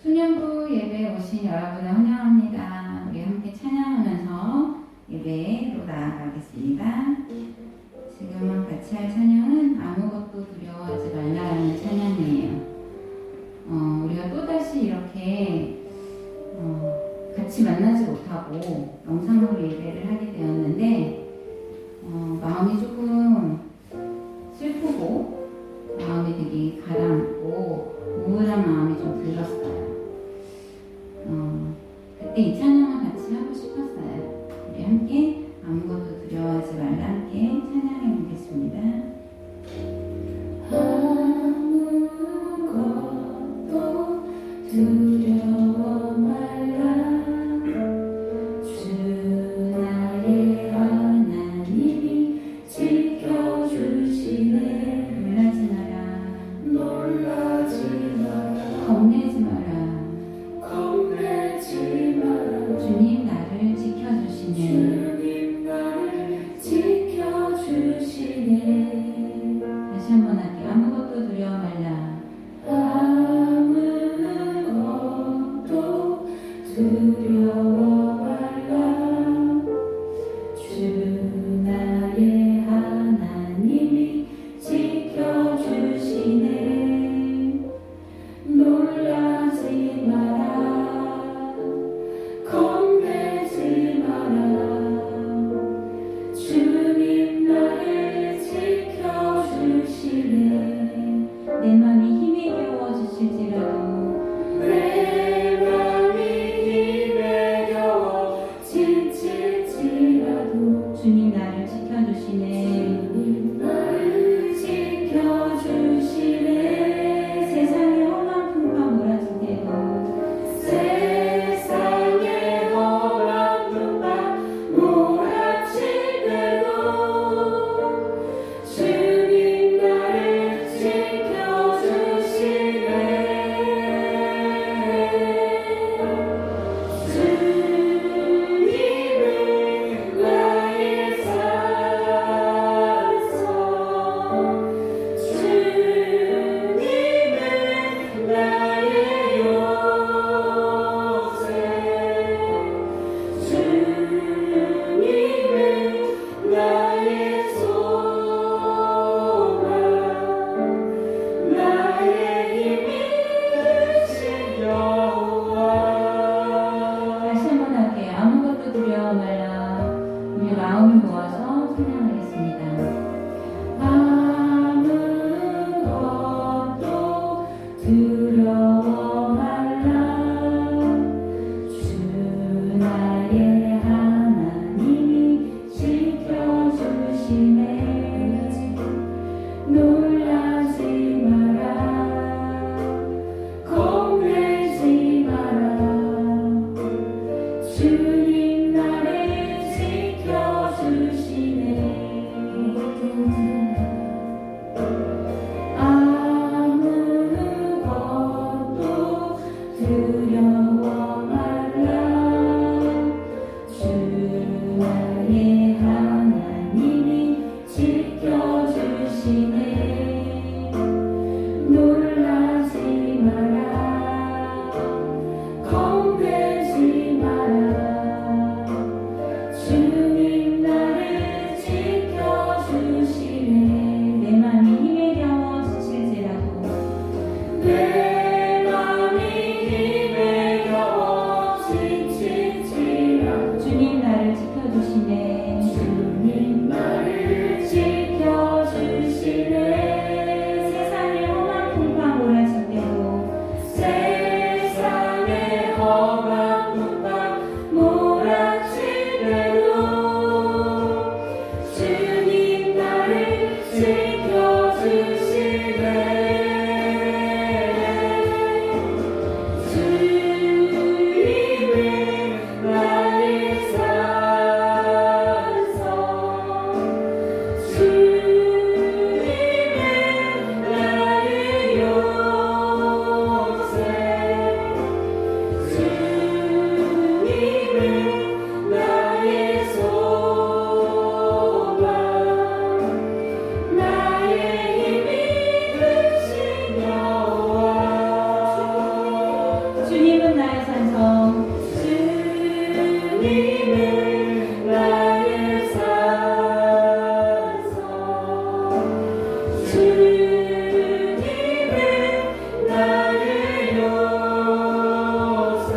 청년부 예배에 오신 여러분을 환영합니다. 우리 함께 찬양하면서 예배로 나아가겠습니다. 지금은 같이 할 찬양은 아무것도 두려워하지 말라라는 찬양이에요. 우리가 또다시 이렇게 같이 만나지 못하고 영상으로 예배를 하게 되었는데 마음이 조금 슬프고 마음이 되게 가라앉고 우울한 마음이 좀 들었어요. 그때 이 찬양을 같이 하고 싶었어요. 우리 함께 아무것도 두려워하지 말라 함께 찬양해 보겠습니다. 아무것도 두려워 말라 주 나의 하나님이 지켜주시네. 놀라지 마라 겁내지 마라 주님 나를 지켜주시네. 다시 한번 할게요. 아무것도 두려워 말라 아무것도 두려워 말라 주 나의 하나님이 지켜주시네. 놀라지 마라 겁내지 마라 주님 나를 지켜주시네. 내 맘이 힘에 겨워지실지라도 내 맘이 힘에 겨워 지칠지라도 주님 나를 지켜주시네. 주님 나를 지켜주시네. 세상에 험한 풍파 몰아칠 때도 세상에 험한 풍파 몰아칠 때도 주님 나를 지켜주시네. 주님은 나의 산성 주님은 나의 요새 주님은 나의 소망 나의 힘이 되신 여호와. 다시 한번 할게요. 아무것도 두려워 말라. 우리 마음을 모아서 찬양하겠습니다. 아무것도 두려워 말라 주 나의 하나님이 지켜주시네. 놀라지 마라 겁내지 마라 주님 나를 지켜주시네. 아무것도 두려워 말라 주 나의 하나님이 지켜주시네. 놀라지 마라 겁내지 마라 주님 나를 지켜주시네. 내 맘이 힘에 겨워 지칠지라도 내 맘이 힘에 겨워 지칠지라도 주님 나를 지켜주시네. 주님 나를 지켜주시네. 세상에 험한 풍파 몰아칠 때도 세상에 험한 주님은 나의 산성. 주님은 나의 산성. 주님은 나의 요새.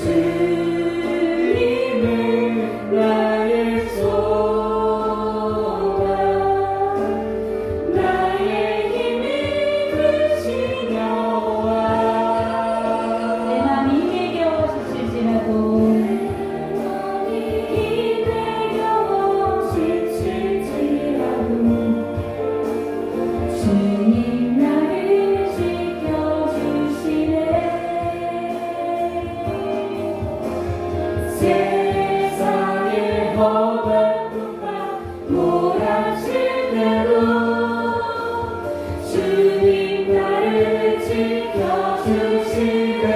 주님은 나의 소망. 나의 힘이 되신 여호와. 내 맘이 힘에 겨워 지칠지라도 주님 나를 지켜주시네. 세상의 허물과 몰아칠 때도 주님 나를 지켜주시네.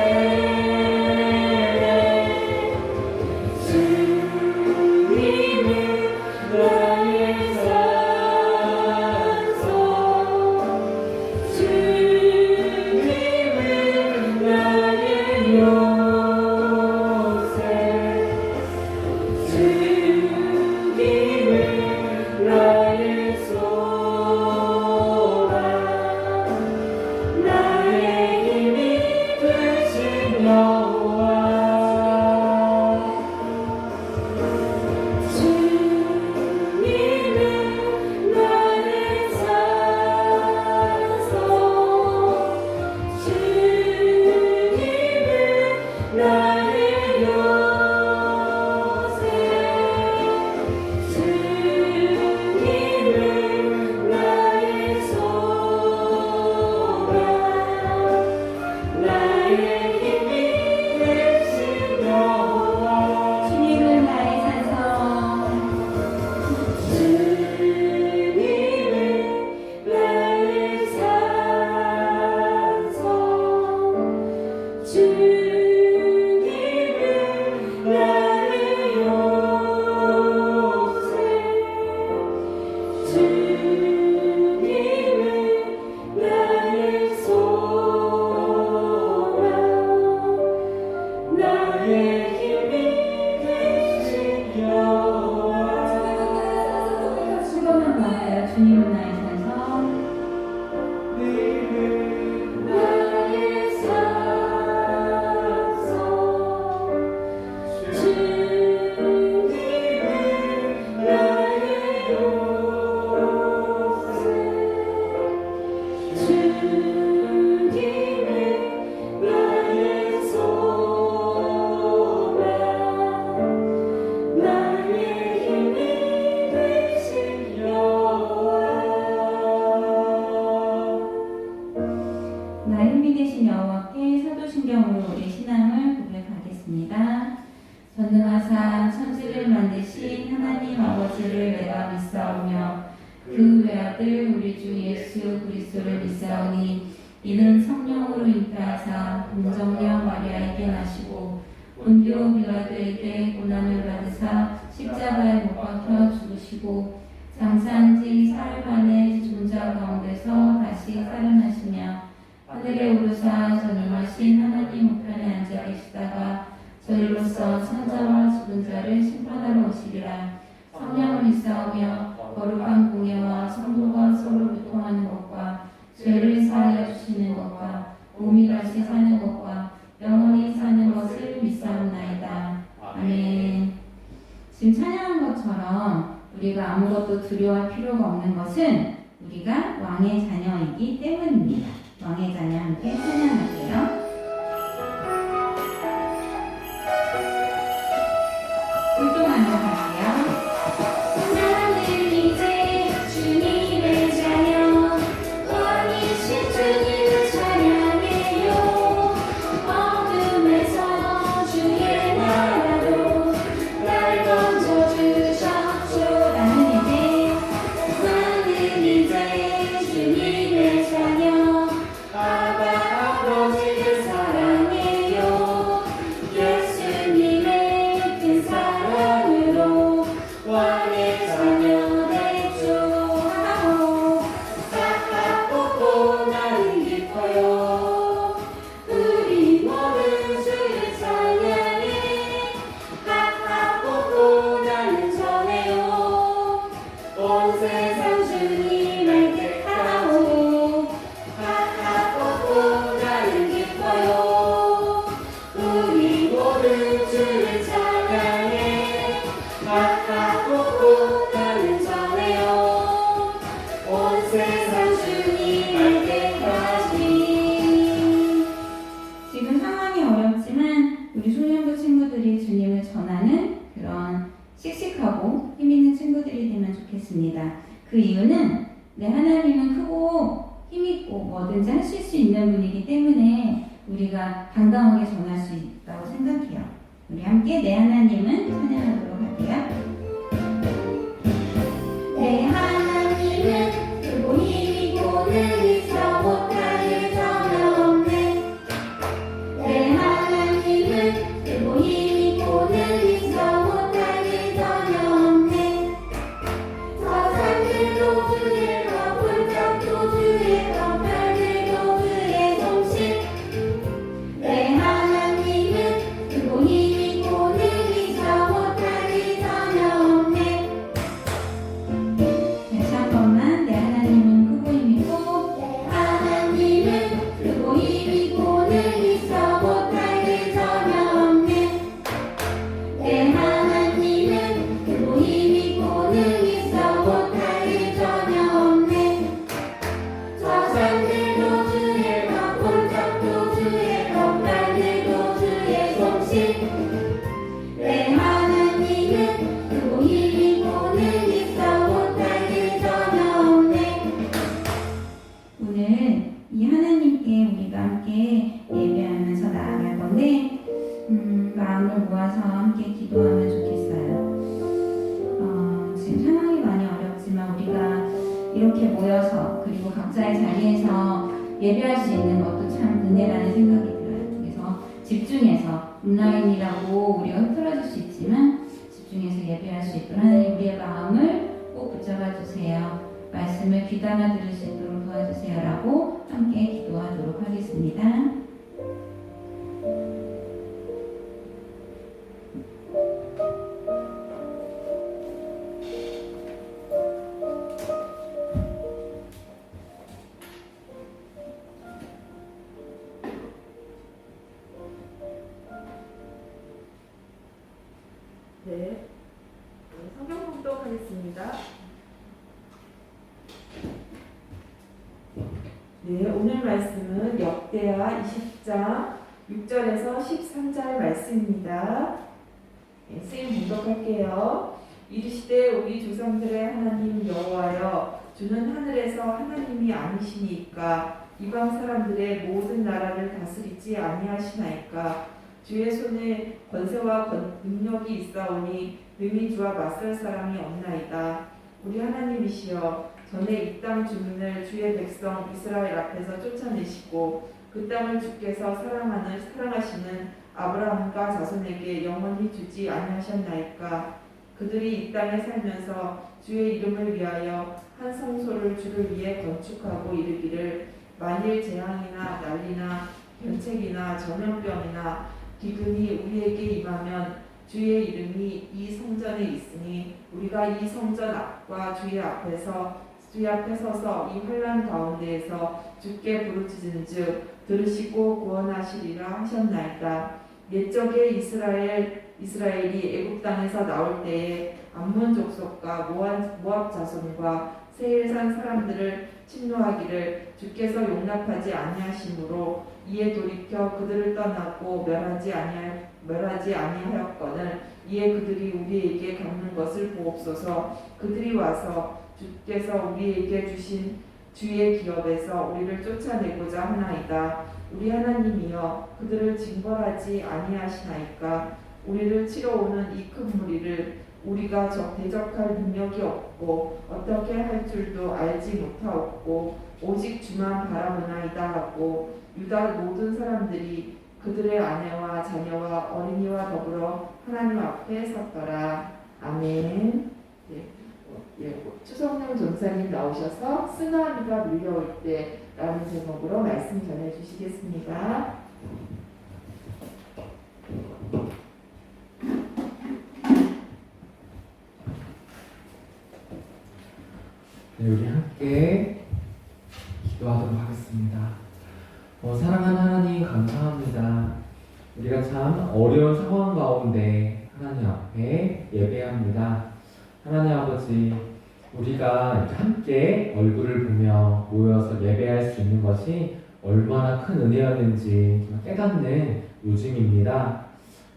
주님은 나의 산성. 주님은 나의 요새. 주님은 나의 소망. 나의 힘이 되신 여호와. 주님은 나의 산성. 주님은 나의 요새. 주님은 나의 소망. 나의 힘이 되신 여호와. 주님은 나의 산성. 주님은 나의 산성. 주님은 나의 요새. 주님은 나의 소망. 나의 힘이 되신 여호와. 수고만 받아요. 주님은 나의 산성. 나의 산성. 주님은 나의 요새. 주님은 나의 소망. 나의 힘이 되신 여호와. 나의 힘이 되신 여호와께 사도신경으로 우리 신앙을 고백하겠습니다. 전능하사 천지를 만드신 하나님 아버지를 내가 믿사오며 그 외아들 우리 주 예수 그리스도를 믿사오니 이는 성령으로 잉태하사 동정녀 마리아에게 나시고 본디오 빌라도에게 고난을 받으사 십자가에 못 박혀 죽으시고 장사한 지 사흘 만에 존자 가운데서 다시 살아나시며 하늘에 오르사 전능하신 하나님 우편에 앉아 계시다가 저희로서 천자와 죽은 자를 심판하러 오시리라. 성령을 믿사오며 거룩한 공예와 성도가 서로 교통하는 것과 죄를 사하여 주시는 것과 몸이 다시 사는 것과 영원히 사는 것을 믿사옵나이다. 아멘. 지금 찬양한 것처럼 우리가 아무것도 두려워할 필요가 없는 것은 우리가 왕의 자녀이기 때문입니다. 왕의 자녀 함께 찬양할게요. 율동하며 갈게요. 나는 이제 주님의 자녀. 왕이신 주님을 찬양해요. 어둠에서 주의 나라로 날 건져주셨죠. 나는 이제 주님의 자녀. 아바 그 이유는 하나님은 크고 힘있고 뭐든지 하실 수 있는 분이기 때문에 우리가 당당하게 전할 수 있다고 생각해요. 우리 함께 내 하나님은 찬양하도록 할게요. 내 하나님은 크고 힘있고 능히서 못하는 전혀 없네. 내 하나님은 크고 힘있고 능히서 못하는 전혀 없네. 저 산들도 주의 것, 불적도 주의 것, 별들도 주의 솜씨. 내 하나님은 크고 힘있고 능히서 못하는 전혀 없네. 다시 한 번만. 내 하나님은 크고 힘있고 내 하나님은 크고 힘있고 능히서 못하는 전혀 없네. 내 하나님은 크고 힘있고 능히서 못하는 전혀 없네. 저 산들도 주의 것, 본적도 주의 것, 별들도 주의 솜씨. 내 하나님은 크고 힘있고 능히서 못하는 전혀 없네. 오늘 이 하나님께 우리가 함께 예배하면서 나아갈 건데 마음을 모아서 함께 기도하면 좋겠어요. 지금 상황이 많이 어렵지만 우리가 이렇게 모여서 그리고 각자의 자리에서 예배할 수 있는 것도 참 은혜라는 생각이 들어요. 그래서 집중해서 온라인이라고 우리가 흐트러질 수 있지만 집중해서 예배할 수 있도록 하나님 우리의 마음을 꼭 붙잡아 주세요. 말씀을 귀담아 들을 수 있도록 도와주세요라고 함께 기도하도록 하겠습니다. 네, 성경 봉독하겠습니다. 네, 오늘 말씀은 역대하 20장 6절에서 13절 말씀입니다. 네, 선생님 봉독할게요. 이르시되 우리 조상들의 하나님 여호와여, 주는 하늘에서 하나님이 아니시니까 이방 사람들의 모든 나라를 다스리지 아니하시나이까. 주의 손에 권세와 능력이 있사오니 능히 주와 맞설 사람이 없나이다. 우리 하나님이시여, 전에 이 땅 주민을 주의 백성 이스라엘 앞에서 쫓아내시고 그 땅을 주께서 사랑하시는 아브라함과 자손에게 영원히 주지 아니하셨나이까. 그들이 이 땅에 살면서 주의 이름을 위하여 한 성소를 주를 위해 건축하고 이르기를, 만일 재앙이나 난리나 변책이나 전염병이나 기근이 우리에게 임하면 주의 이름이 이 성전에 있으니 우리가 이 성전 앞과 주의 앞에 서서 이 환난 가운데에서 주께 부르짖은즉 들으시고 구원하시리라 하셨나이다. 옛적에 이스라엘이 애굽 땅에서 나올 때에 암몬 족속과 모압 자손과 세일산 사람들을 침노하기를 주께서 용납하지 아니하심으로 이에 돌이켜 그들을 떠나고 멸하지 아니하였거늘 이에 그들이 우리에게 갚는 것을 보옵소서. 그들이 와서 주께서 우리에게 주신 주의 기업에서 우리를 쫓아내고자 하나이다. 우리 하나님이여, 그들을 징벌하지 아니하시나이까. 우리를 치러 오는 이 큰 무리를 우리가 대적할 능력이 없고 어떻게 할 줄도 알지 못하옵고 오직 주만 바라보나이다 하고 유다 모든 사람들이 그들의 아내와 자녀와 어린이와 더불어 하나님 앞에 섰더라. 아멘. 추성령 전사님 나오셔서 쓰나미가 밀려올 때라는 제목으로 말씀 전해 주시겠습니다. 네, 우리 함께 기도하도록 하겠습니다. 사랑하는 하나님 감사합니다. 우리가 참 어려운 상황 가운데 하나님 앞에 예배합니다. 하나님 아버지, 우리가 이렇게 함께 얼굴을 보며 모여서 예배할 수 있는 것이 얼마나 큰 은혜였는지 깨닫는 요즘입니다.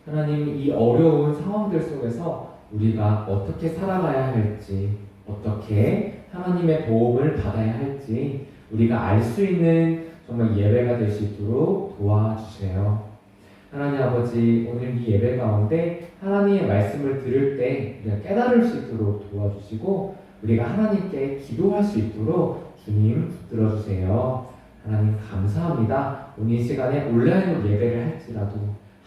하나님, 이 어려운 상황들 속에서 우리가 어떻게 살아가야 할지, 어떻게 하나님의 도움을 받아야 할지 우리가 알 수 있는 정말 예배가 될 수 있도록 도와주세요. 하나님 아버지, 오늘 이 예배 가운데 하나님의 말씀을 들을 때 우리가 깨달을 수 있도록 도와주시고 우리가 하나님께 기도할 수 있도록 주님 붙들어주세요. 하나님 감사합니다. 오늘 이 시간에 온라인으로 예배를 할지라도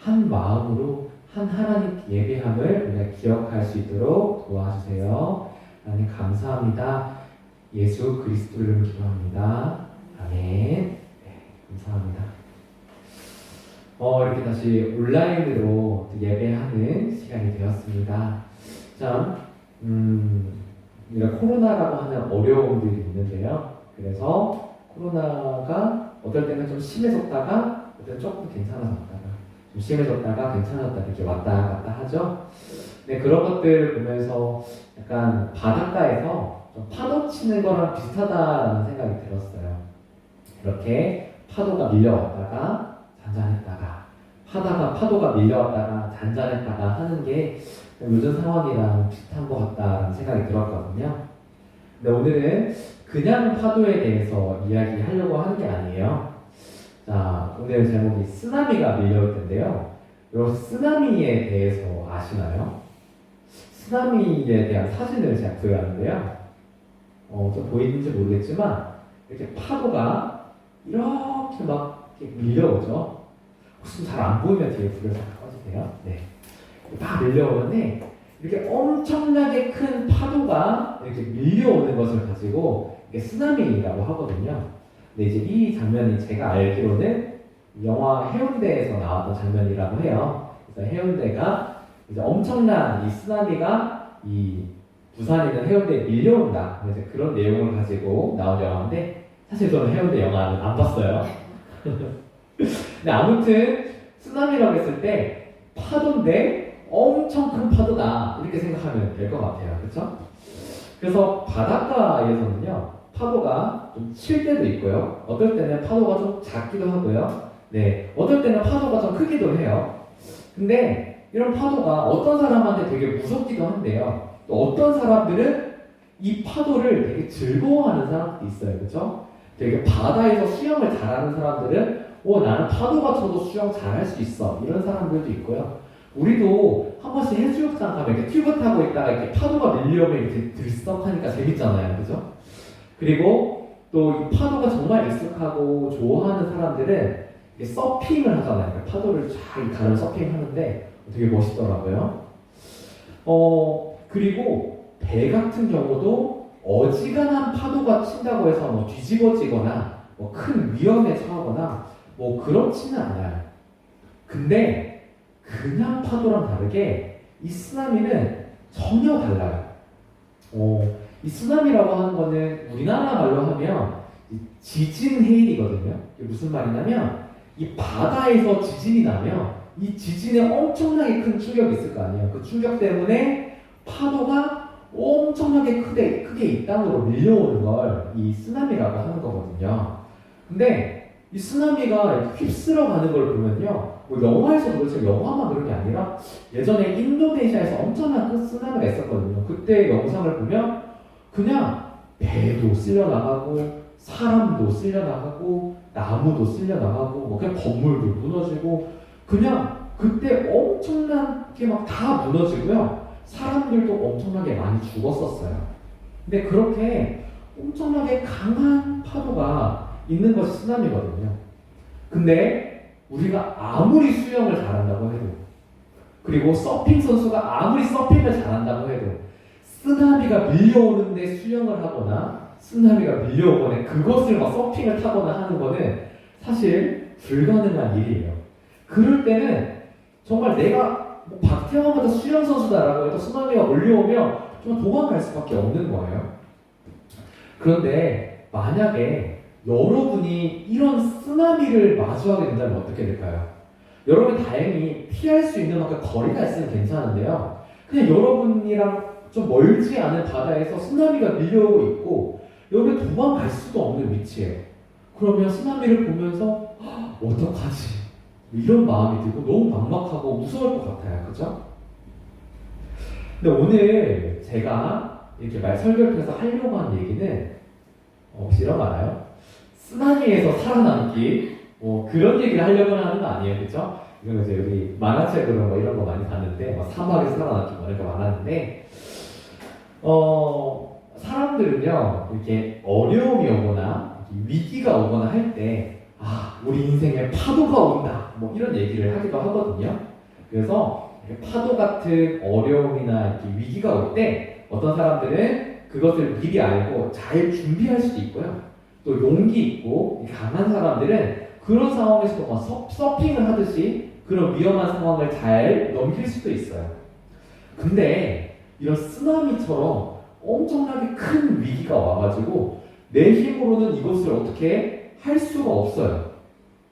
한 마음으로 한 하나님 예배함을 우리가 기억할 수 있도록 도와주세요. 하나님 감사합니다. 예수 그리스도 이름으로 기도합니다. 아멘. 네, 감사합니다. 이렇게 다시 온라인으로 예배하는 시간이 되었습니다. 참, 우리가 코로나라고 하는 어려움들이 있는데요. 그래서 코로나가 어떨 때는 좀 심해졌다가 어떨 때는 조금 괜찮아졌다가 좀 심해졌다가 괜찮아졌다가 이렇게 왔다 갔다 하죠. 네, 그런 것들 보면서 약간 바닷가에서 좀 파도 치는 거랑 비슷하다라는 생각이 들었어요. 이렇게 파도가 밀려왔다가 잔잔했다가 파도가 밀려왔다가 잔잔했다가 하는 게 요즘 상황이랑 비슷한 것 같다라는 생각이 들었거든요. 근데 오늘은 그냥 파도에 대해서 이야기하려고 하는 게 아니에요. 자, 오늘 제목이 쓰나미가 밀려올 텐데요. 여러분 쓰나미에 대해서 아시나요? 쓰나미에 대한 사진을 제가 구해왔는데요. 좀 보이는지 모르겠지만 이렇게 파도가 이렇게 막 이렇게 밀려오죠. 혹시 잘 안 보이면 뒤에 불을 잠깐 꺼주세요. 네, 막 밀려오는데 이렇게 엄청나게 큰 파도가 이렇게 밀려오는 것을 가지고 이게 쓰나미라고 하거든요. 근데 이제 이 장면이 제가 알기로는 영화 해운대에서 나왔던 장면이라고 해요. 그래서 해운대가 이제 엄청난 이 쓰나미가 이 부산에 있는 해운대에 밀려온다. 이제 그런 내용을 가지고 나온 영화인데 사실 저는 해운대 영화는 안 봤어요. 근데 아무튼 쓰나미라고 했을 때 파도인데 엄청 큰 파도다 이렇게 생각하면 될 것 같아요. 그렇죠? 그래서 바닷가에서는요 파도가 좀 칠 때도 있고요. 어떨 때는 파도가 좀 작기도 하고요. 네, 어떨 때는 파도가 좀 크기도 해요. 근데 이런 파도가 어떤 사람한테 되게 무섭기도 한데요. 또 어떤 사람들은 이 파도를 되게 즐거워하는 사람도 있어요. 그렇죠? 되게 바다에서 수영을 잘하는 사람들은 나는 파도가 쳐도 수영 잘할 수 있어 이런 사람들도 있고요. 우리도 한 번씩 해수욕장 가면 이렇게 튜브 타고 있다가 이렇게 파도가 밀려오면 이렇게 들썩하니까 재밌잖아요. 그죠? 그리고 또 이 파도가 정말 익숙하고 좋아하는 사람들은 서핑을 하잖아요. 그러니까 파도를 잘 가는 서핑 하는데 되게 멋있더라고요. 그리고 배 같은 경우도 어지간한 파도가 친다고 해서 뭐 뒤집어지거나 뭐 큰 위험에 처하거나 뭐 그렇지는 않아요. 근데 그냥 파도랑 다르게 이 쓰나미는 전혀 달라요. 이 쓰나미라고 하는 거는 우리나라 말로 하면 지진 해일이거든요. 이게 무슨 말이냐면 이 바다에서 지진이 나면 이 지진에 엄청나게 큰 충격이 있을 거 아니에요. 그 충격 때문에 파도가 엄청나게 크게 이 땅으로 밀려오는 걸 이 쓰나미라고 하는 거거든요. 근데 이 쓰나미가 휩쓸어 가는 걸 보면요, 뭐 영화에서 그렇죠. 영화만 그런 게 아니라 예전에 인도네시아에서 엄청난 큰 쓰나미가 있었거든요. 그때 영상을 보면 그냥 배도 쓸려 나가고 사람도 쓸려 나가고 나무도 쓸려 나가고 뭐 그냥 건물도 무너지고 그냥 그때 엄청나게 막 다 무너지고요. 사람들도 엄청나게 많이 죽었었어요. 근데 그렇게 엄청나게 강한 파도가 있는 것이 쓰나미거든요. 근데 우리가 아무리 수영을 잘한다고 해도 그리고 서핑 선수가 아무리 서핑을 잘한다고 해도 쓰나미가 밀려오는데 수영을 하거나 쓰나미가 밀려오거나 그것을 막 서핑을 타거나 하는 거는 사실 불가능한 일이에요. 그럴 때는 정말 내가 뭐 박태환보다 수영 선수다라고 해도 쓰나미가 몰려오면 좀 도망갈 수밖에 없는 거예요. 그런데 만약에 여러분이 이런 쓰나미를 마주하게 된다면 어떻게 될까요? 여러분 다행히 피할 수 있는 만큼 거리가 있으면 괜찮은데요. 그냥 여러분이랑 좀 멀지 않은 바다에서 쓰나미가 밀려오고 있고 여기 도망갈 수도 없는 위치예요. 그러면 쓰나미를 보면서 어떡하지? 이런 마음이 들고 너무 막막하고 무서울 것 같아요. 그죠? 근데 오늘 제가 이렇게 설교편에서 하려고 하는 얘기는 혹시 이런 거 알아요? 쓰나미에서 살아남기 그런 얘기를 하려고 하는 거 아니에요, 그렇죠? 이건 이제 우리 만화책으로 이런 거 많이 봤는데 사막에서 살아남기 이런 거 많았는데 사람들은요 이렇게 어려움이 오거나 위기가 오거나 할 때 우리 인생에 파도가 온다 이런 얘기를 하기도 하거든요. 그래서 파도 같은 어려움이나 이렇게 위기가 올 때 어떤 사람들은 그것을 미리 알고 잘 준비할 수도 있고요. 또 용기 있고 강한 사람들은 그런 상황에서도 서핑을 하듯이 그런 위험한 상황을 잘 넘길 수도 있어요. 근데 이런 쓰나미처럼 엄청나게 큰 위기가 와가지고 내 힘으로는 이것을 어떻게 할 수가 없어요.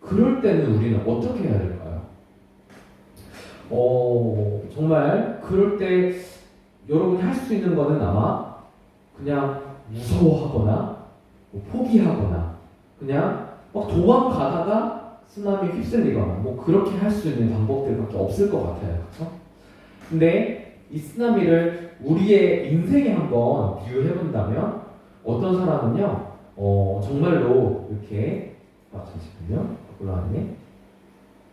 그럴 때는 우리는 어떻게 해야 될까요? 정말 그럴 때 여러분이 할 수 있는 거는 아마 그냥 무서워하거나 포기하거나 그냥 막 도망가다가 쓰나미에 휩쓸리거나 그렇게 할 수 있는 방법들밖에 없을 것 같아요. 그렇죠? 근데 이 쓰나미를 우리의 인생에 한번 비유해 본다면 어떤 사람은요 정말로 이렇게 잠시만요 올라왔네.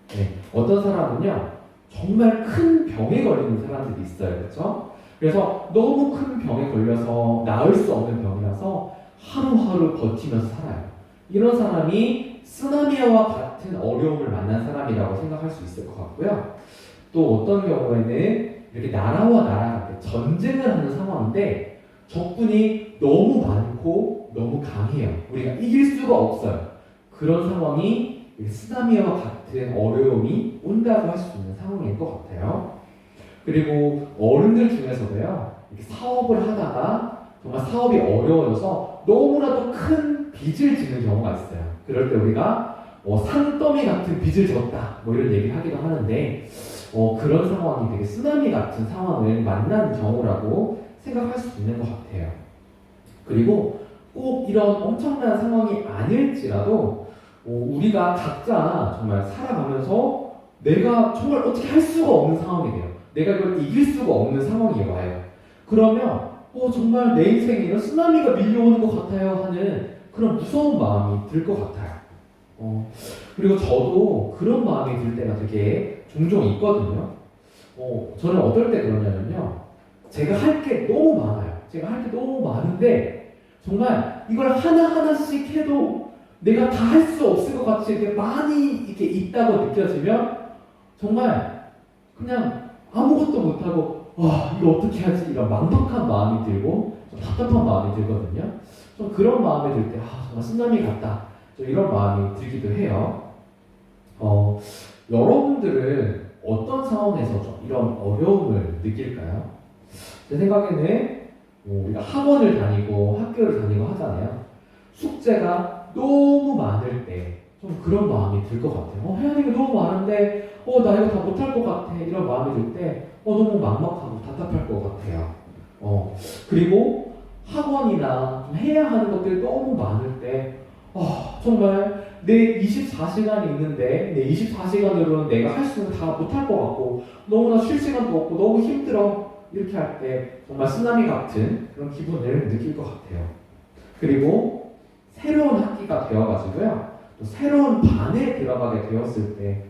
네, 어떤 사람은요 정말 큰 병에 걸리는 사람들이 있어요. 그렇죠? 그래서 너무 큰 병에 걸려서 나을 수 없는 병이라서 하루하루 버티면서 살아요. 이런 사람이 쓰나미와 같은 어려움을 만난 사람이라고 생각할 수 있을 것 같고요. 또 어떤 경우에는 이렇게 나라와 나라가 전쟁을 하는 상황인데 적군이 너무 많고 너무 강해요. 우리가 이길 수가 없어요. 그런 상황이 쓰나미와 같은 어려움이 온다고 할 수 있는 상황일 것 같아요. 그리고 어른들 중에서도요, 이렇게 사업을 하다가 정말 사업이 어려워져서 너무나도 큰 빚을 지는 경우가 있어요. 그럴 때 우리가 산더미 같은 빚을 졌다 이런 얘기를 하기도 하는데 그런 상황이 되게 쓰나미 같은 상황을 만나는 경우라고 생각할 수 있는 것 같아요. 그리고 꼭 이런 엄청난 상황이 아닐지라도 우리가 각자 정말 살아가면서 내가 정말 어떻게 할 수가 없는 상황이 돼요. 내가 이걸 이길 수가 없는 상황이 와요. 그러면 정말 내 인생에 이런 쓰나미가 밀려오는 것 같아요 하는 그런 무서운 마음이 들 것 같아요. 그리고 저도 그런 마음이 들 때가 되게 종종 있거든요. 저는 어떨 때 그러냐면요. 제가 할 게 너무 많아요. 제가 할 게 너무 많은데 정말 이걸 하나하나씩 해도 내가 다 할 수 없을 것 같이 이렇게 많이 이렇게 있다고 느껴지면 정말 그냥 아무것도 못하고 이거 어떻게 하지? 이런 막막한 마음이 들고 좀 답답한 마음이 들거든요. 좀 그런 마음이 들 때 정말 쓰나미 같다. 좀 이런 마음이 들기도 해요. 여러분들은 어떤 상황에서 좀 이런 어려움을 느낄까요? 제 생각에는 우리가 학원을 다니고 학교를 다니고 하잖아요. 숙제가 너무 많을 때 좀 그런 마음이 들 것 같아요. 해야 되는 게 너무 많은데 나 이거 다 못할 것 같아. 이런 마음이 들 때 너무 막막하고 답답할 것 같아요. 그리고 학원이나 좀 해야 하는 것들이 너무 많을 때 정말 내 24시간이 있는데 내 24시간으로는 내가 할 수 있는 거 다 못할 것 같고 너무나 쉴 시간도 없고 너무 힘들어. 이렇게 할 때 정말 쓰나미 같은 그런 기분을 느낄 것 같아요. 그리고 새로운 학기가 되어가지고요. 또 새로운 반에 들어가게 되었을 때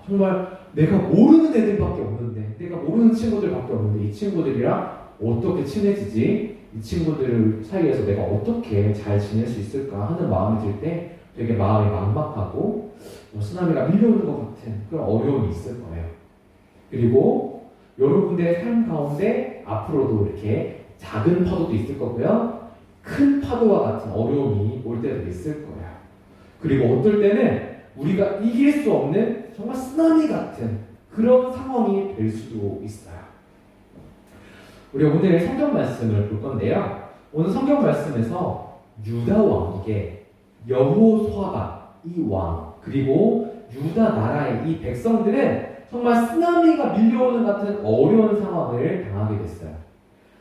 정말 내가 모르는 애들밖에 없는데 내가 모르는 친구들밖에 없는데 이 친구들이랑 어떻게 친해지지? 이 친구들 사이에서 내가 어떻게 잘 지낼 수 있을까 하는 마음이 들 때 되게 마음이 막막하고 쓰나미가 밀려오는 것 같은 그런 어려움이 있을 거예요. 그리고 여러분들의 삶 가운데 앞으로도 이렇게 작은 파도도 있을 거고요. 큰 파도와 같은 어려움이 올 때도 있을 거예요. 그리고 어떨 때는 우리가 이길 수 없는 정말 쓰나미 같은 그런 상황이 될 수도 있어요. 우리 오늘 성경 말씀을 볼 건데요. 오늘 성경 말씀에서 유다 왕에게 여호수아가 이 왕 그리고 유다 나라의 이 백성들은 정말 쓰나미가 밀려오는 같은 어려운 상황을 당하게 됐어요.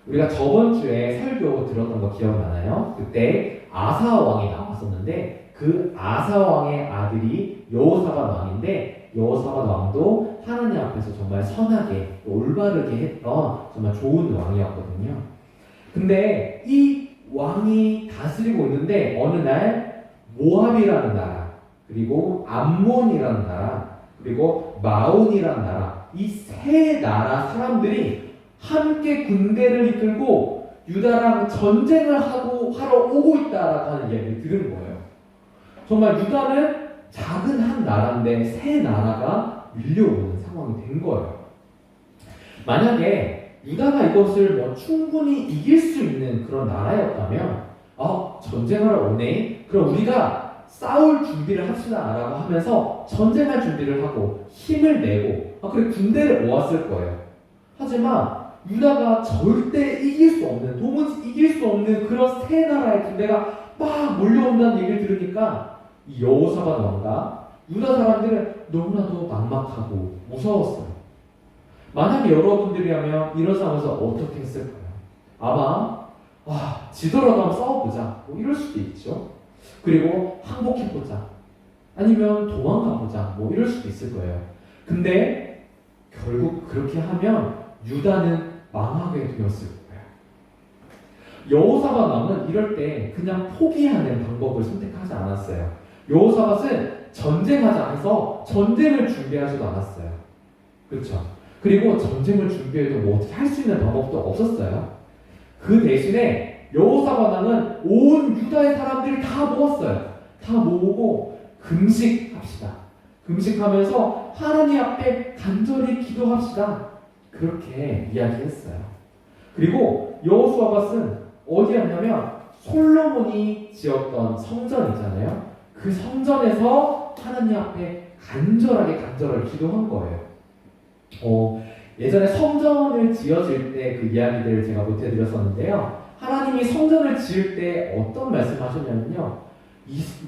우리가 저번 주에 설교 들었던 거 기억나나요? 그때 아사 왕이 나왔었는데 그 아사 왕의 아들이 여호사밧 왕인데 여호사밧 왕도 하나님 앞에서 정말 선하게 올바르게 했던 정말 좋은 왕이었거든요. 근데 이 왕이 다스리고 있는데 어느 날 모압이라는 나라, 그리고 암몬이라는 나라, 그리고 마온이라는 나라, 이 세 나라 사람들이 함께 군대를 이끌고 유다랑 전쟁을 하러 오고 있다라고 하는 이야기를 들은 거예요. 정말 유다는 작은 한 나라인데 세 나라가 밀려오는 상황이 된 거예요. 만약에 유다가 이것을 충분히 이길 수 있는 그런 나라였다면 전쟁하러 오네? 그럼 우리가 싸울 준비를 합시다 라고 하면서 전쟁할 준비를 하고 힘을 내고 그래 군대를 모았을 거예요. 하지만 유다가 절대 이길 수 없는, 도무지 이길 수 없는 그런 세 나라의 군대가 막 몰려온다는 얘기를 들으니까 이 여호사밧 왕과 유다 사람들은 너무나도 막막하고 무서웠어요. 만약에 여러분들이라면 이런 상황에서 어떻게 했을까요? 아마 지더라도 한번 싸워보자 이럴 수도 있죠. 그리고 항복해보자, 아니면 도망가보자 이럴 수도 있을 거예요. 근데 결국 그렇게 하면 유다는 망하게 되었을 거예요. 여호사밧 왕은 이럴 때 그냥 포기하는 방법을 선택하지 않았어요. 여호사밧은 전쟁하자 해서 전쟁을 준비하지도 않았어요. 그렇죠? 그리고 전쟁을 준비해도 어떻게 할 수 있는 방법도 없었어요. 그 대신에 여호사밧 왕은 온 유다의 사람들을 다 모았어요. 다 모으고 금식합시다. 금식하면서 하나님 앞에 간절히 기도합시다. 그렇게 이야기했어요. 그리고 여호사밧은 어디였냐면 솔로몬이 지었던 성전 있잖아요. 그 성전에서 하나님 앞에 간절하게 기도한 거예요. 예전에 성전을 지어질 때 그 이야기들을 제가 못해드렸었는데요. 하나님이 성전을 지을 때 어떤 말씀하셨냐면요.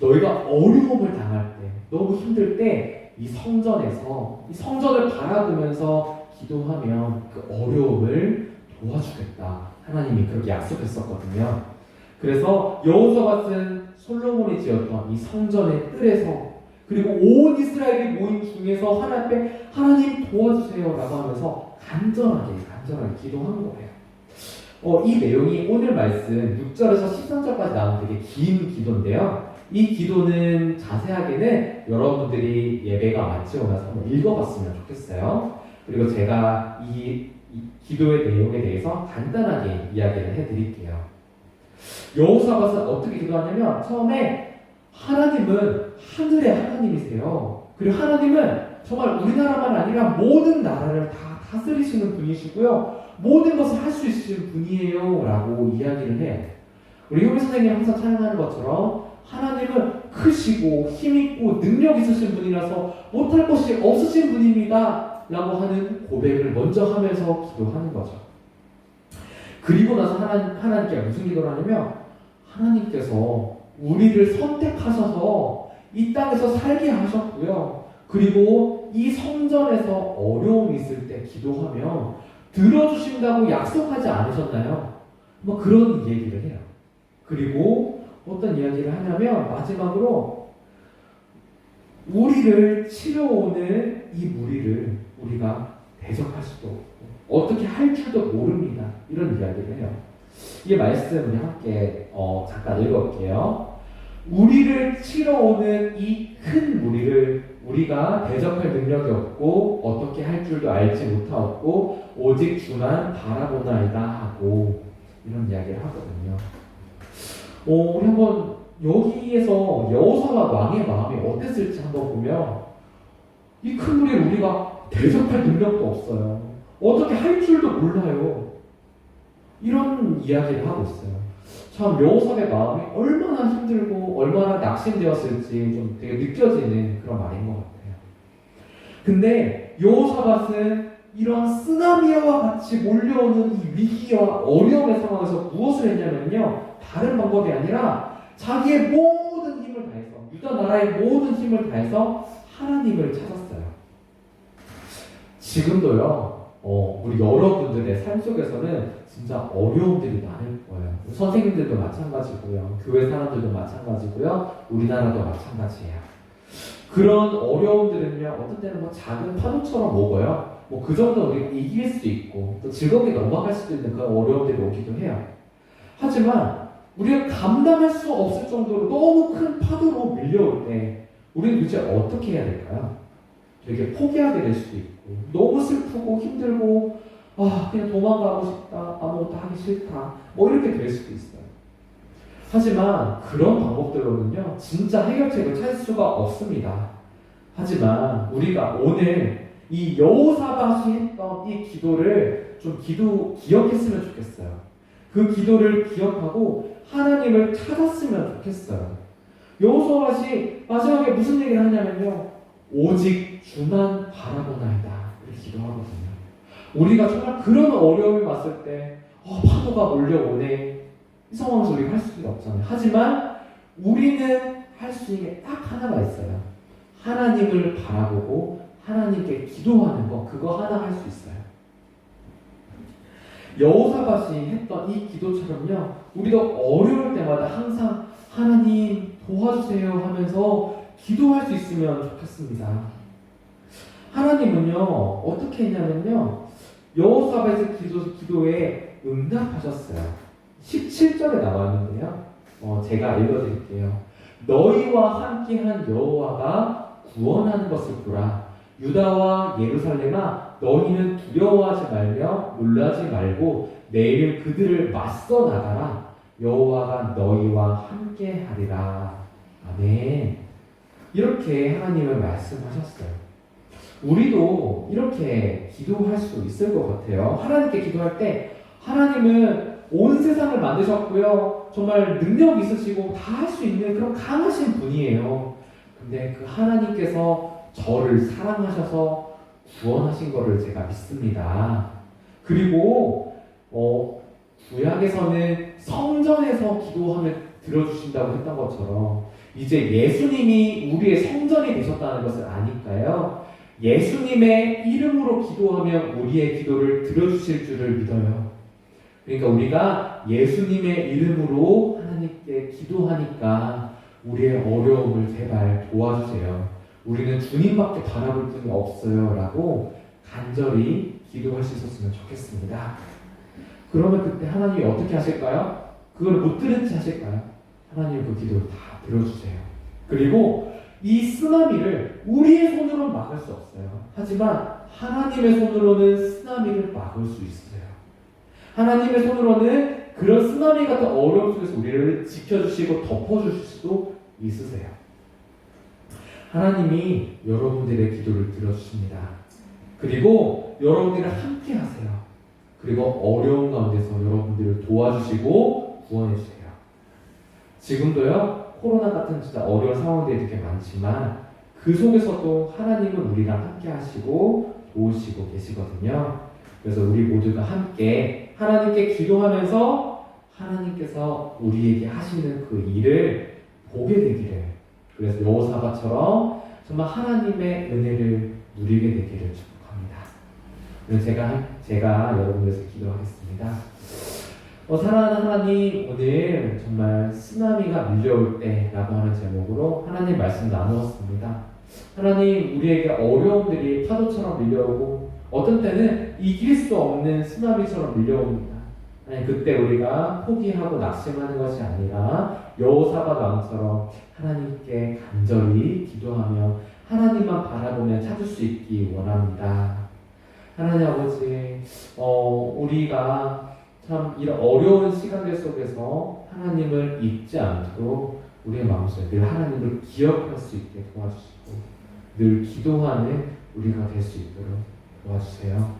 너희가 어려움을 당할 때, 너무 힘들 때 이 성전에서 이 성전을 바라보면서 기도하면 그 어려움을 도와주겠다. 하나님이 그렇게 약속했었거든요. 그래서 여호사밧은 솔로몬이 지었던 이 성전의 뜰에서, 그리고 온 이스라엘이 모인 중에서 하나님 앞에 하나님 도와주세요 라고 하면서 간절하게 기도한 거예요. 이 내용이 오늘 말씀 6절에서 13절까지 나온 되게 긴 기도인데요. 이 기도는 자세하게는 여러분들이 예배가 마치고 나서 한번 읽어봤으면 좋겠어요. 그리고 제가 이 기도의 내용에 대해서 간단하게 이야기를 해드릴게요. 여호사밧은 어떻게 기도하냐면 처음에 하나님은 하늘의 하나님이세요. 그리고 하나님은 정말 우리나라만 아니라 모든 나라를 다 다스리시는 분이시고요. 모든 것을 할 수 있으신 분이에요 라고 이야기를 해요. 우리 효미 선생님이 항상 찬양하는 것처럼 하나님은 크시고 힘있고 능력 있으신 분이라서 못할 것이 없으신 분입니다 라고 하는 고백을 먼저 하면서 기도하는 거죠. 그리고 나서 하나님께 무슨 기도를 하냐면 하나님께서 우리를 선택하셔서 이 땅에서 살게 하셨고요. 그리고 이 성전에서 어려움이 있을 때 기도하면 들어주신다고 약속하지 않으셨나요? 그런 얘기를 해요. 그리고 어떤 이야기를 하냐면 마지막으로 우리를 치러오는 이 무리를 우리가 대적할 수도 없고 어떻게 할 줄도 모릅니다. 이런 이야기를 해요. 이 말씀 우리 함께 잠깐 읽어볼게요. 우리를 치러오는 이 큰 무리를 우리가 대적할 능력이 없고 어떻게 할 줄도 알지 못하고 오직 주만 바라보나이다 하고 이런 이야기를 하거든요. 우리 한번 여기에서 여호사밧 왕의 마음이 어땠을지 한번 보면 이 큰 무리를 우리가 대적할 능력도 없어요. 어떻게 할 줄도 몰라요. 이런 이야기를 하고 있어요. 참 여호사밧의 마음이 얼마나 힘들고 얼마나 낙심되었을지 좀 되게 느껴지는 그런 말인 것 같아요. 근데 여호사밧은 이런 쓰나미와 같이 몰려오는 이 위기와 어려움의 상황에서 무엇을 했냐면요. 다른 방법이 아니라 자기의 모든 힘을 다해서 유다 나라의 모든 힘을 다해서 하나님을 찾았어요. 지금도요. 우리 여러분들의 삶 속에서는 진짜 어려움들이 많을 거예요. 선생님들도 마찬가지고요. 교회 사람들도 마찬가지고요. 우리나라도 마찬가지예요. 그런 어려움들은요. 어떤 때는 작은 파도처럼 오고요. 그 정도 우리가 이길 수 있고 또 즐겁게 넘어갈 수도 있는 그런 어려움들이 오기도 해요. 하지만 우리가 감당할 수 없을 정도로 너무 큰 파도로 밀려올 때 우리는 도대체 어떻게 해야 될까요? 되게 포기하게 될 수도 있고 너무 슬프고 힘들고 그냥 도망가고 싶다, 아무것도 하기 싫다 뭐 이렇게 될 수도 있어요. 하지만 그런 방법들로는요 진짜 해결책을 찾을 수가 없습니다. 하지만 우리가 오늘 이 여호사밧이 했던 이 기도를 좀 기억했으면 좋겠어요. 그 기도를 기억하고 하나님을 찾았으면 좋겠어요. 여호사밧이 마지막에 무슨 얘기를 하냐면요, 오직 주만 바라보나이다 이렇게 기도하거든요. 우리가 정말 그런 어려움이 왔을 때 파도가 몰려오네 이 상황에서 우리가 할 수가 없잖아요. 하지만 우리는 할 수 있는 게 딱 하나가 있어요. 하나님을 바라보고 하나님께 기도하는 거, 그거 하나 할 수 있어요. 여호사밧이 했던 이 기도처럼요, 우리도 어려울 때마다 항상 하나님 도와주세요 하면서 기도할 수 있으면 좋겠습니다. 하나님은요 어떻게 했냐면요, 여호사밧의 기도에 응답하셨어요. 17절에 나와 있는데요, 제가 읽어드릴게요. 너희와 함께한 여호와가 구원하는 것을 보라. 유다와 예루살렘아, 너희는 두려워하지 말며 놀라지 말고 내일 그들을 맞서 나가라. 여호와가 너희와 함께하리라. 아멘. 이렇게 하나님은 말씀하셨어요. 우리도 이렇게 기도할 수 있을 것 같아요. 하나님께 기도할 때 하나님은 온 세상을 만드셨고요, 정말 능력 있으시고 다 할 수 있는 그런 강하신 분이에요. 근데 그 하나님께서 저를 사랑하셔서 구원하신 것을 제가 믿습니다. 그리고 구약에서는 성전에서 기도하면 들어주신다고 했던 것처럼 이제 예수님이 우리의 성전이 되셨다는 것을 아니까요, 예수님의 이름으로 기도하면 우리의 기도를 들어주실 줄을 믿어요. 그러니까 우리가 예수님의 이름으로 하나님께 기도하니까 우리의 어려움을 제발 도와주세요. 우리는 주님밖에 바라볼 분이 없어요 라고 간절히 기도할 수 있었으면 좋겠습니다. 그러면 그때 하나님이 어떻게 하실까요? 그걸 못 들은 채 하실까요? 하나님 그 기도를 다 들어주세요. 그리고 이 쓰나미를 우리의 손으로는 막을 수 없어요. 하지만 하나님의 손으로는 쓰나미를 막을 수 있어요. 하나님의 손으로는 그런 쓰나미 같은 어려움 속에서 우리를 지켜주시고 덮어주실 수도 있으세요. 하나님이 여러분들의 기도를 들어주십니다. 그리고 여러분들을 함께 하세요. 그리고 어려운 가운데서 여러분들을 도와주시고 구원해주세요. 지금도요, 코로나 같은 진짜 어려운 상황들이 되게 많지만 그 속에서도 하나님은 우리랑 함께 하시고 도우시고 계시거든요. 그래서 우리 모두가 함께 하나님께 기도하면서 하나님께서 우리에게 하시는 그 일을 보게 되기를, 그래서 여호사밧처럼 정말 하나님의 은혜를 누리게 되기를 축복합니다. 그래서 제가 여러분을 위해서 기도하겠습니다. 사랑하는 하나님, 오늘 정말 쓰나미가 밀려올 때라고 하는 제목으로 하나님 말씀 나누었습니다. 하나님, 우리에게 어려움들이 파도처럼 밀려오고 어떤 때는 이길 수 없는 쓰나미처럼 밀려옵니다. 아니, 그때 우리가 포기하고 낙심하는 것이 아니라 여호사밧 왕처럼 하나님께 간절히 기도하며 하나님만 바라보며 찾을 수 있기 원합니다. 하나님 아버지, 우리가 참 이런 어려운 시간들 속에서 하나님을 잊지 않도록 우리의 마음속에 늘 하나님을 기억할 수 있게 도와주시고 늘 기도하는 우리가 될 수 있도록 도와주세요.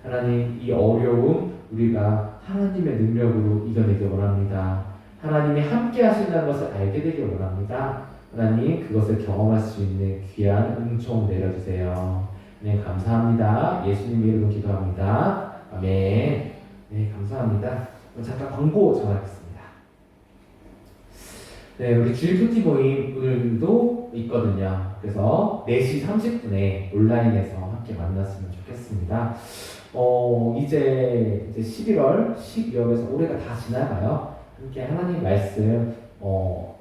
하나님, 이 어려움 우리가 하나님의 능력으로 이겨내기 원합니다. 하나님이 함께 하신다는 것을 알게 되길 원합니다. 하나님, 그것을 경험할 수 있는 귀한 은총 내려주세요. 네, 감사합니다. 예수님 이름으로 기도합니다. 아멘. 네, 감사합니다. 잠깐 광고 전하겠습니다. 네, 우리 주일 큐티 모임 오늘도 있거든요. 그래서 4시 30분에 온라인에서 함께 만났으면 좋겠습니다. 이제 11월, 12월에서 올해가 다 지나가요. 함께 하나님 말씀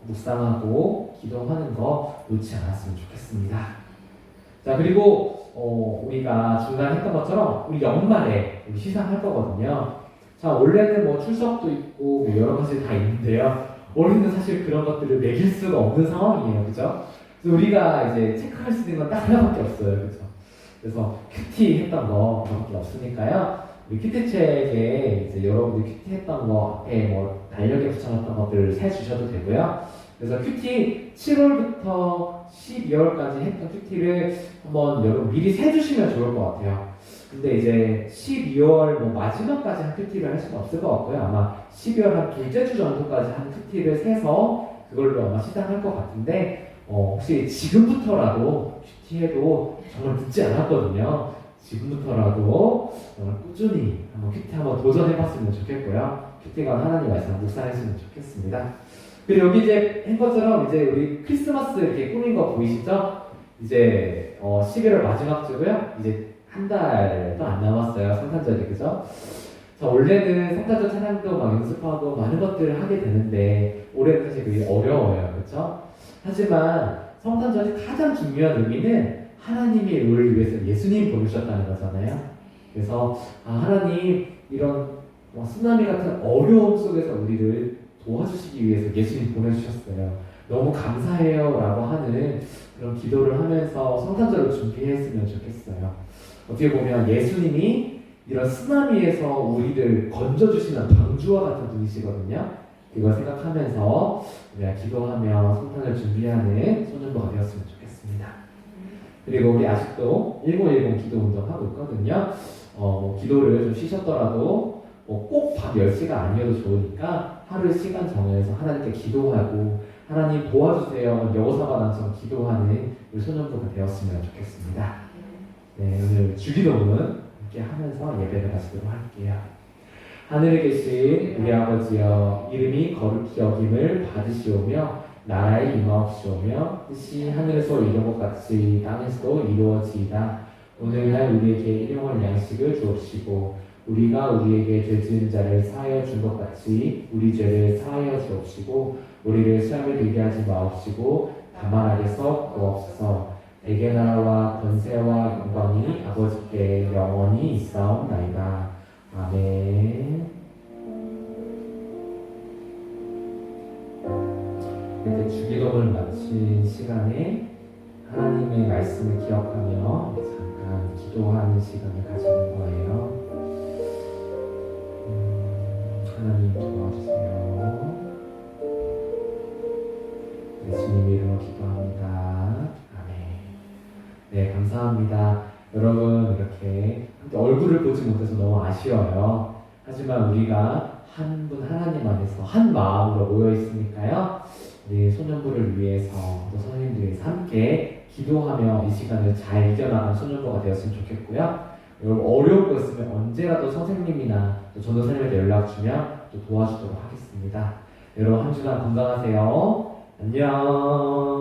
묵상하고 기도하는 거 놓지 않았으면 좋겠습니다. 자, 그리고 우리가 중간에 했던 것처럼 우리 연말에 우리 시상할 거거든요. 자, 원래는 뭐 출석도 있고 뭐 여러 가지 다 있는데요. 올해는 사실 그런 것들을 매길 수가 없는 상황이에요, 그죠? 그래서 우리가 이제 체크할 수 있는 건 딱 하나밖에 없어요, 그죠? 그래서 큐티 했던 거 그거밖에 없으니까요. 우리 큐티책에 이제 여러분들이 큐티 했던 거 앞에 뭐 달력에 붙여놨던 것들을 세 주셔도 되고요. 그래서 큐티 7월부터 12월까지 했던 큐티를 한번 여러분 미리 세 주시면 좋을 것 같아요. 근데 이제 12월 뭐 마지막까지 한 큐티를 할 수는 없을 것 같고요. 아마 12월 한 둘째 주 정도까지 한 큐티를 세서 그걸로 아마 시작할 것 같은데 혹시 지금부터라도 큐티해도 정말 늦지 않았거든요. 지금부터라도 정말 꾸준히 한번 큐티 한번 도전해봤으면 좋겠고요. 큐티가 하나님 말씀 묵상했으면 좋겠습니다. 그리고 여기 이제 한 것처럼 이제 우리 크리스마스 이렇게 꾸민 거 보이시죠? 이제 11월 마지막 주고요. 이제 한 달도 안 남았어요. 성탄절이, 그죠? 자, 원래는 성탄절 찬양도 막 연습하고 많은 것들을 하게 되는데 올해는 사실 그게 어려워요, 그렇죠? 하지만 성탄절의 가장 중요한 의미는 하나님의 의를 위해서 예수님 보내주셨다는 거잖아요. 그래서 하나님 이런 쓰나미 같은 어려움 속에서 우리를 도와주시기 위해서 예수님 보내주셨어요. 너무 감사해요 라고 하는 그런 기도를 하면서 성탄절을 준비했으면 좋겠어요. 어떻게 보면 예수님이 이런 쓰나미에서 우리를 건져주시는 방주와 같은 분이시거든요. 이걸 생각하면서 우리가 기도하며 성탄을 준비하는 소년부가 되었으면 좋겠습니다. 그리고 우리 아직도 1910 기도 운동하고 있거든요. 기도를 좀 쉬셨더라도 꼭 밤 10시가 아니어도 좋으니까 하루에 시간 정해서 하나님께 기도하고 하나님 도와주세요 여호사바당처럼 기도하는 우리 소년부가 되었으면 좋겠습니다. 네, 오늘 주기도문은 함께 하면서 예배를 마치도록 할게요. 하늘에 계신 우리 아버지여, 이름이 거룩히 여김을 받으시오며 나라의 임하옵시오며 뜻이 하늘에서 이룬 것 같이 땅에서도 이루어지이다. 오늘날 우리에게 일용할 양식을 주옵시고 우리가 우리에게 죄 지은 자를 사하여 준 것 같이 우리 죄를 사하여 주옵시고 우리를 시험에 들게 하지 마옵시고 다만 악에서 구하옵소서. 대개 나라와 권세와 영광이 아버지께 영원히 있사옵나이다. 아멘. 이렇게 주기도문을 마친 시간에 하나님의 말씀을 기억하며 잠깐 기도하는 시간을 가지는 거예요. 하나님 도와주세요. 예수님 이름으로 기도합니다. 네, 감사합니다. 여러분 이렇게 함께 얼굴을 보지 못해서 너무 아쉬워요. 하지만 우리가 한 분 하나님 안에서 한 마음으로 모여 있으니까요. 우리 소년부를 위해서 또 선생님들 위해서 함께 기도하며 이 시간을 잘 이겨나가는 소년부가 되었으면 좋겠고요. 여러분 어려운 거 있으면 언제라도 선생님이나 또 전도사님한테 연락 주면 또 도와주도록 하겠습니다. 여러분 한 주간 건강하세요. 안녕.